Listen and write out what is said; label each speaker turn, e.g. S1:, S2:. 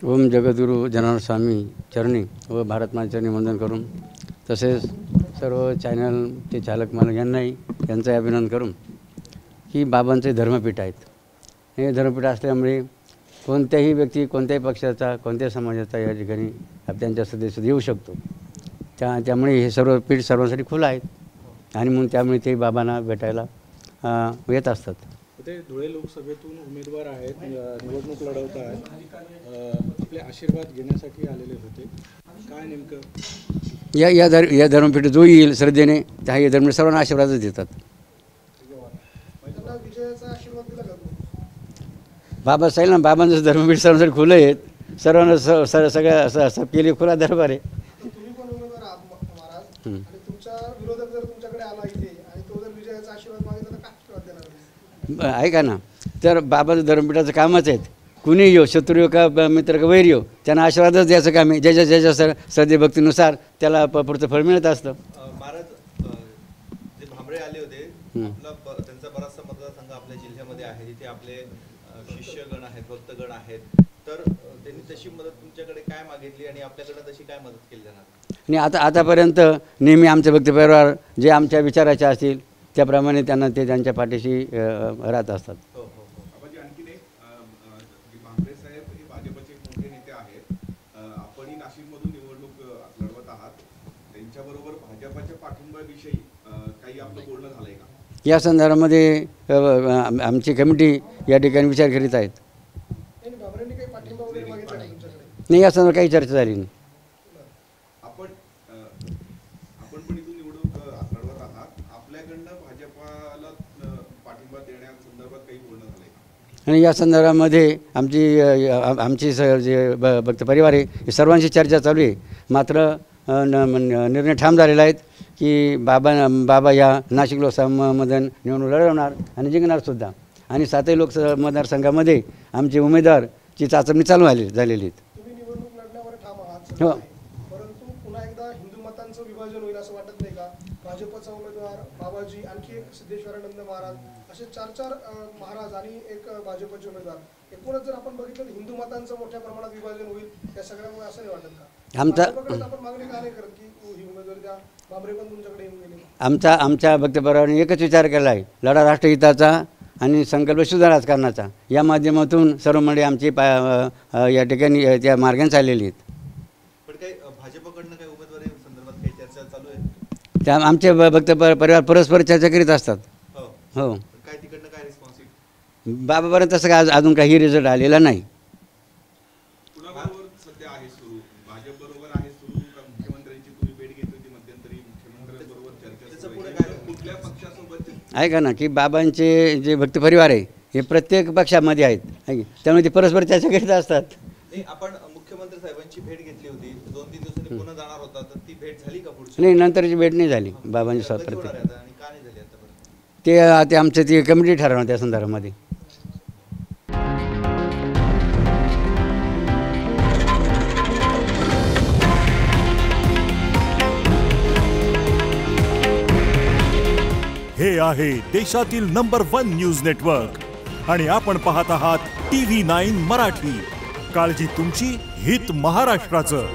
S1: ओम जगद्गुरु जनार्दन स्वामी चरणी व भारतमाता चरणी वंदन करून तसेच सर्व चॅनलचे चालक मालक यांनाही यांचं अभिनंदन करून की बाबांचे धर्मपीठ आहेत. हे धर्मपीठ असल्यामुळे कोणत्याही व्यक्ती कोणत्याही पक्षाचा कोणत्याही समाजाचा या ठिकाणी त्यांच्या सदस्य येऊ शकतो. त्यामुळे हे सर्व पीठ सर्वांसाठी खुलं आहेत आणि म्हणून त्यामुळे ते बाबांना भेटायला येत असतात.
S2: ते धुळे लोकसभेतून उमेदवार आहेत, निवडणूक लढवत आहेत, आपले आशीर्वाद घेण्यासाठी आलेले होते. काय नेमकं
S1: या धर्मपीठ जो येईल श्रद्धेने त्या या धर्मपीठ सर्वांना आशीर्वादच देतात. बाबा सांगितलं ना, बाबांचं धर्मपीठ सर्वांसाठी खुलं आहेत. सर्वांना सगळ्या केली खुला दरबार आहे. ऐका ना, तर बाबाचं धर्मपीठाचं कामच आहेत. कुणी येऊ, शत्रू येऊ का मित्र का वैर येऊ, त्यांना आशीर्वादच द्यायचं काम आहे. ज्याच्या ज्याच्या श्रद्धेभक्तीनुसार त्याला पुढचं फळ मिळत असतं.
S3: महाराज जे भांबरे आले होते, त्यांचा बराचसा मतदारसंघ आपल्या जिल्ह्यामध्ये आहे जिथे आपले शिष्यगण आहेत, भक्तगण आहेत. तर त्यांनी तशी मदत तुमच्याकडे काय मागितली आणि आपल्याकडे तशी काय मदत केली जाणार?
S1: आणि आतापर्यंत नेहमी आमचे भक्त परिवार जे आमच्या विचाराचे असतील त्याप्रमाणे त्यांना ते त्यांच्या पाठीशी राहत असतात.
S4: आणखीन एक भांबरे साहेब हे भाजपचे मोठे नेते आहेत. आपणही नाशिकमधून निवडणूक लढवत आहात. त्यांच्याबरोबर भाजपच्या पाठिंब्याविषयी काही आपलं बोलणं झालंय का?
S1: या संदर्भामध्ये आमची कमिटी या ठिकाणी विचार करीत आहेत. नाही, या संदर्भात काही चर्चा झाली नाही.
S4: आपण पण इथून निवडणूक लढवत आहात. आपल्याकडनं भाजपला पाठिंबा देण्यासंदर्भात काही बोलणं झालंय?
S1: आणि या संदर्भामध्ये आमची जे भक्त परिवार आहे हे सर्वांशी चर्चा चालू आहे. मात्र निर्णय ठाम झालेला आहेत की बाबा या नाशिक लोकसभामधून निवडणूक लढवणार आणि जिंकणार सुद्धा. आणि 7ही लोकसभा मतदारसंघामध्ये आमचे उमेदवारची चाचणी चालू झालेली आहेत. हो,
S2: परंतु पुन्हा एकदा हिंदू मतांचं विभाजन होईल असं वाटत नाही का? भाजपचा उमेदवार बाबाजी, आणखी एक सिद्धेश्वरानंद महाराज, असे 4 महाराज आणि एक भाजपचे उमेदवार, एकूणच जर आपण बघितलं तर हिंदू मतांचं मोठ्या प्रमाणात विभाजन होईल. त्या सगळ्यामुळे असं नाही वाटत का आपण मागणी का नाही करत की ही उमेदवार द्या, बाबरे पण तुमच्याकडे येऊन गेले?
S1: आमच्या भक्त परिवाराने एकच विचार केला आहे, लढा राष्ट्रहिताचा आणि संकल्प शुद्ध राजकारणाचा. या माध्यमातून सर्व मंडळी आमची या ठिकाणी त्या मार्गाने चाललेली आहेत. त्या आमचे भक्त परिवार परस्पर चर्चा करीत असतात. हो, बाबापर्यंत तसं काय अजून काही रिझल्ट आलेला नाही. ऐका ना, की बाबांचे जे भक्त परिवार आहे हे प्रत्येक पक्षामध्ये आहेत, त्यामुळे ते परस्पर चर्चा करीत असतात.
S3: आपण मुख्यमंत्री साहेबांची भेट घेतली होती, 2-3 दिवसांनी पुन्हा जाणार होता, तर ती भेट झाली का?
S1: नाही, नंतरची भेट नाही झाली बाबांची स्वतः.
S3: आणि का नाही झाली आता?
S1: ते आमचं ती कमिटी ठरवणार त्या संदर्भामध्ये.
S5: हे आहे देशातील नंबर 1 न्यूज नेटवर्क आणि आपण पाहत आहात TV9 मराठी. काळजी तुमची, हित महाराष्ट्राचं.